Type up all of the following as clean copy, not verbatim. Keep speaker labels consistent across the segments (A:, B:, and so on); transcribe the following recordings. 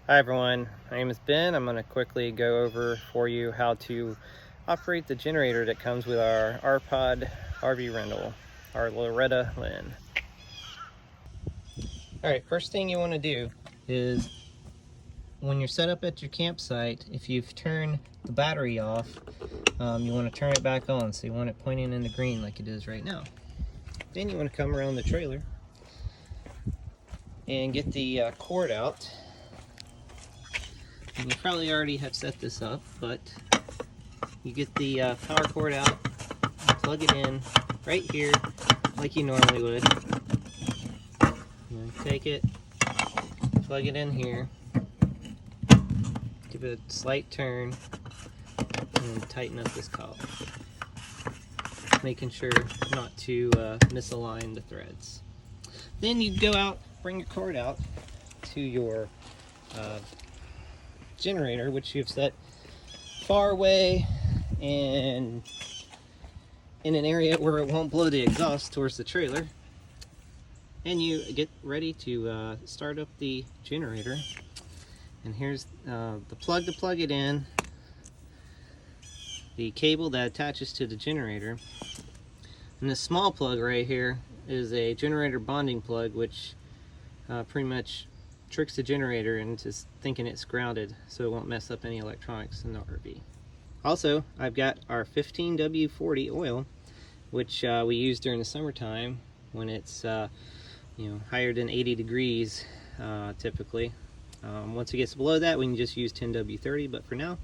A: Hi everyone, my name is Ben. I'm going to quickly go over for you how to operate the generator that comes with our R-Pod RV rental, our Loretta Lynn. Alright, first thing you want to do is when you're set up at your campsite, if you've turned the battery off, you want to turn it back on. So you want it pointing in the green like it is right now. Then you want to come around the trailer and get the cord out. And you probably already have set this up, but you get the power cord out, plug it in right here like you normally would. And take it, plug it in here, give it a slight turn, and tighten up this collar, making sure not to misalign the threads. Then you go out, bring your cord out to your generator, which you've set far away and in an area where it won't blow the exhaust towards the trailer, and you get ready to start up the generator. And here's the plug to plug it in, the cable that attaches to the generator, and this small plug right here is a generator bonding plug, which pretty much tricks the generator into thinking it's grounded so it won't mess up any electronics in the RV. Also, I've got our 15W40 oil, which we use during the summertime when it's higher than 80 degrees typically. Once it gets below that, we can just use 10W30, but for now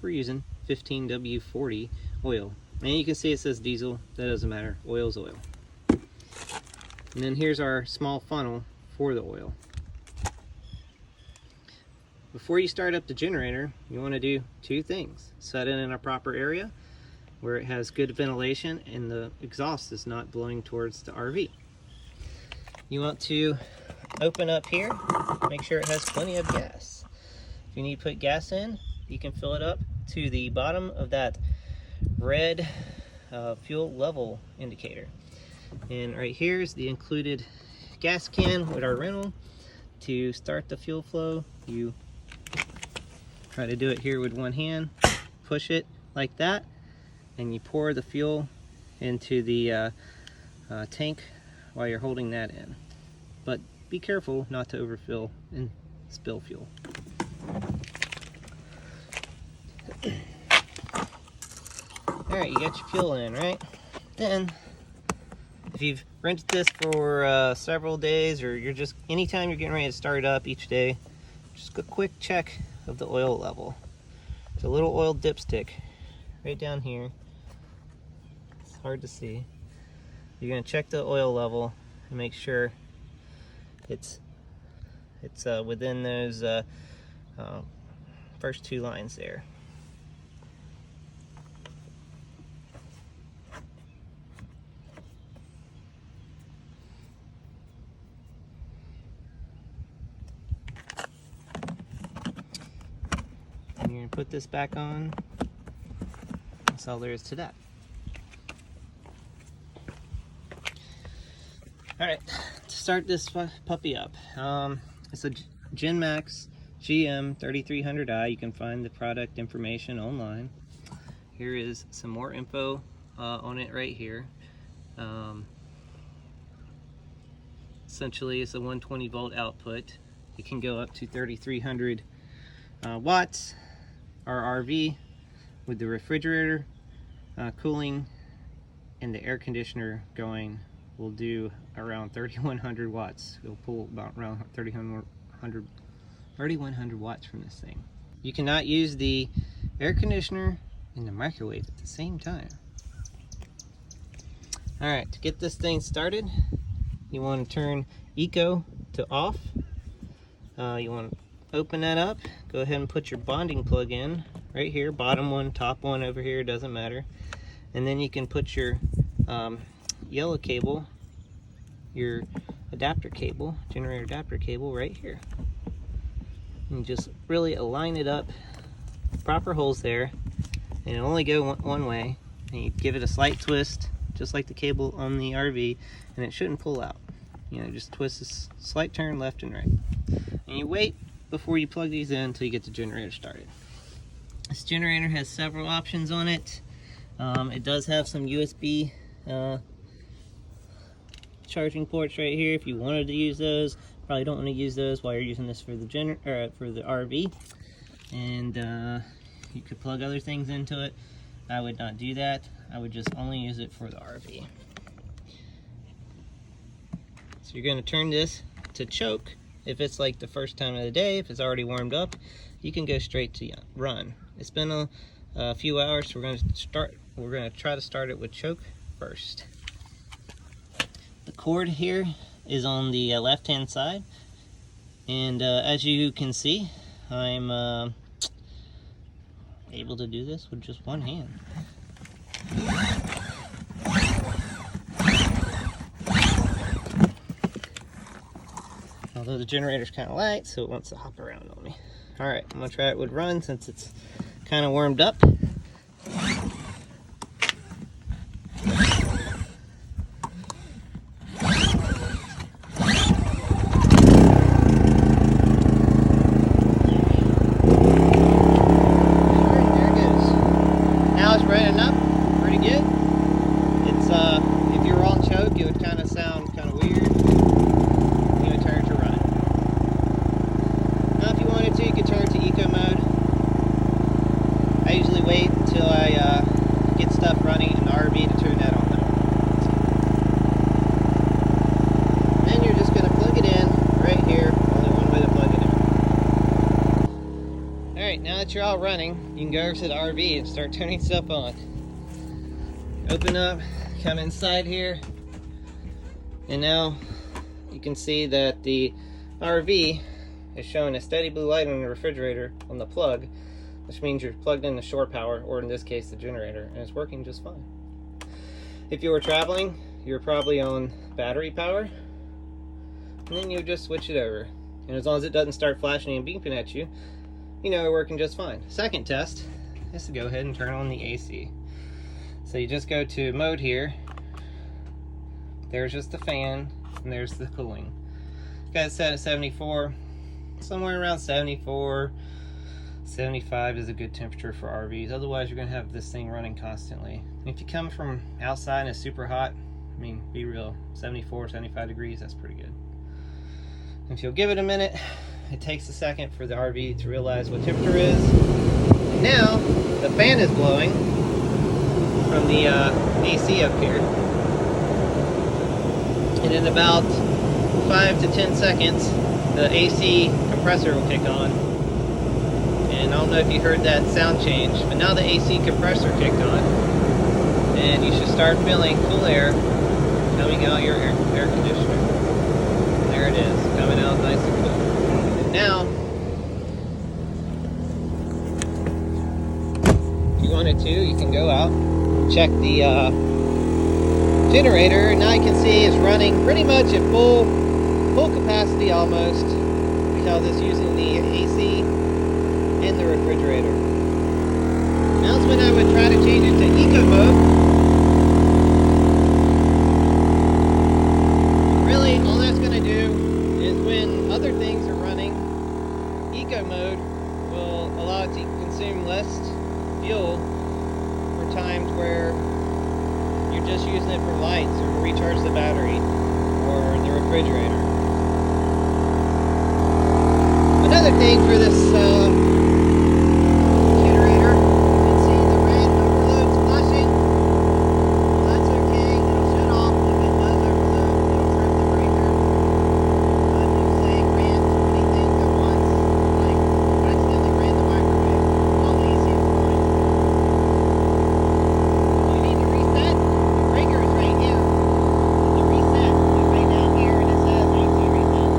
A: we're using 15W40 oil. And you can see it says diesel. That doesn't matter, oil's oil. And then here's our small funnel for the oil. Before you start up the generator, you want to do two things. Set it in a proper area where it has good ventilation and the exhaust is not blowing towards the RV. You want to open up here, make sure it has plenty of gas. If you need to put gas in, you can fill it up to the bottom of that red fuel level indicator. And right here is the included gas can with our rental. To start the fuel flow, you try to do it here with one hand, push it like that, and you pour the fuel into the tank while you're holding that in. But be careful not to overfill and spill fuel. Alright, you got your fuel in, right? Then, if you've rented this for several days, or you're just, anytime you're getting ready to start it up each day, just a quick check of the oil level. There's a little oil dipstick right down here. It's hard to see. You're going to check the oil level and make sure it's within those first two lines there. And you're going to put this back on. That's all there is to that. Alright, to start this puppy up, it's a Genmax GM3300i. You can find the product information online. Here is some more info on it right here. Essentially, it's a 120 volt output. It can go up to 3300 watts. Our RV with the refrigerator cooling and the air conditioner going will do around 3100 watts. It'll pull about around 3100 watts from this thing. You cannot use the air conditioner and the microwave at the same time. Alright, to get this thing started, you want to turn Eco to off. You want to open that up, go ahead and put your bonding plug in right here, bottom one, top one over here, doesn't matter. And then you can put your yellow cable, your adapter cable, generator adapter cable right here. And just really align it up, proper holes there, and it'll only go one way. And you give it a slight twist, just like the cable on the RV, and it shouldn't pull out. You know, just twist a slight turn left and right. And you wait before you plug these in until you get the generator started. This generator has several options on it. It does have some USB charging ports right here if you wanted to use those. Probably don't want to use those while you're using this for the RV. And you could plug other things into it. I would not do that. I would just only use it for the RV. So you're going to turn this to choke. If it's like the first time of the day, if it's already warmed up, you can go straight to run. It's been a few hours, so we're going to try to start it with choke first. The cord here is on the left hand side, and as you can see, I'm able to do this with just one hand. Although the generator's kind of light, so it wants to hop around on me. Alright, I'm going to try it with run since it's kind of warmed up. Now that you're all running, you can go over to the RV and start turning stuff on. Open up, come inside here, and now you can see that the RV is showing a steady blue light on the refrigerator on the plug, which means you're plugged in the shore power, or in this case the generator, and it's working just fine. If you were traveling, you're probably on battery power, and then you just switch it over. And as long as it doesn't start flashing and beeping at you, you know, we're working just fine. Second test is to go ahead and turn on the AC. So you just go to mode here. There's just the fan, and there's the cooling. Got it set at 74. Somewhere around 74, 75 is a good temperature for RVs. Otherwise, you're gonna have this thing running constantly. And if you come from outside and it's super hot, I mean, be real, 74, 75 degrees, that's pretty good. If you'll give it a minute, it takes a second for the RV to realize what temperature is. And now, the fan is blowing from the AC up here. And in about 5 to 10 seconds, the AC compressor will kick on. And I don't know if you heard that sound change, but now the AC compressor kicked on. And you should start feeling cool air coming out your air conditioner. There it is, coming out nice and cool. Now, if you wanted to, you can go out, check the generator, and now you can see it's running pretty much at full capacity almost, because it's using the AC in the refrigerator. Now's when I would try to change it to eco mode. Really, all that's going to do is when other things are running, eco mode will allow it to consume less fuel for times where you're just using it for lights or to recharge the battery or the refrigerator. Another thing for this generator, you can see the red overload's flashing. Well, that's okay, it'll shut off if it does overload. It'll trip the breaker. But you say ran too many things at once, like accidentally ran the microwave while the AC is going. You need to reset. The breaker is right here. The reset is right down here, and it says AC reset.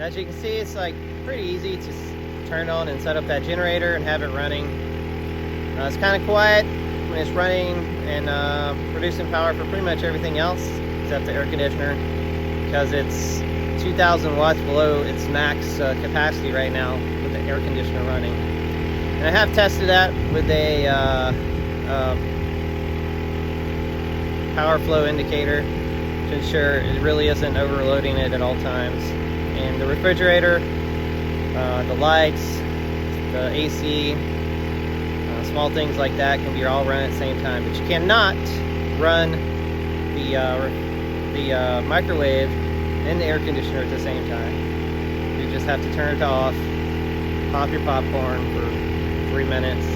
A: As you can see, it's like pretty easy to turn on and set up that generator and have it running. It's kind of quiet when it's running and producing power for pretty much everything else except the air conditioner, because it's 2,000 watts below its max capacity right now with the air conditioner running. And I have tested that with a power flow indicator to ensure it really isn't overloading it at all times. And the refrigerator, the lights, the AC, small things like that can be all run at the same time. But you cannot run the microwave and the air conditioner at the same time. You just have to turn it off, pop your popcorn for 3 minutes,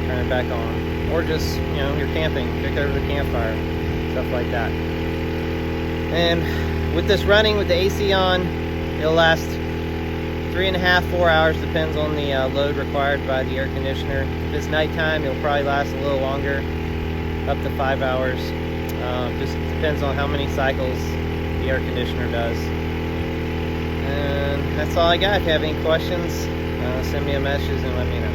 A: turn it back on. Or just, you know, you're camping, pick over the campfire, stuff like that. And with this running with the AC on, it'll last 3.5 to 4 hours, depends on the load required by the air conditioner. If it's nighttime, it'll probably last a little longer, up to 5 hours. Just depends on how many cycles the air conditioner does. And that's all I got. If you have any questions, send me a message and let me know.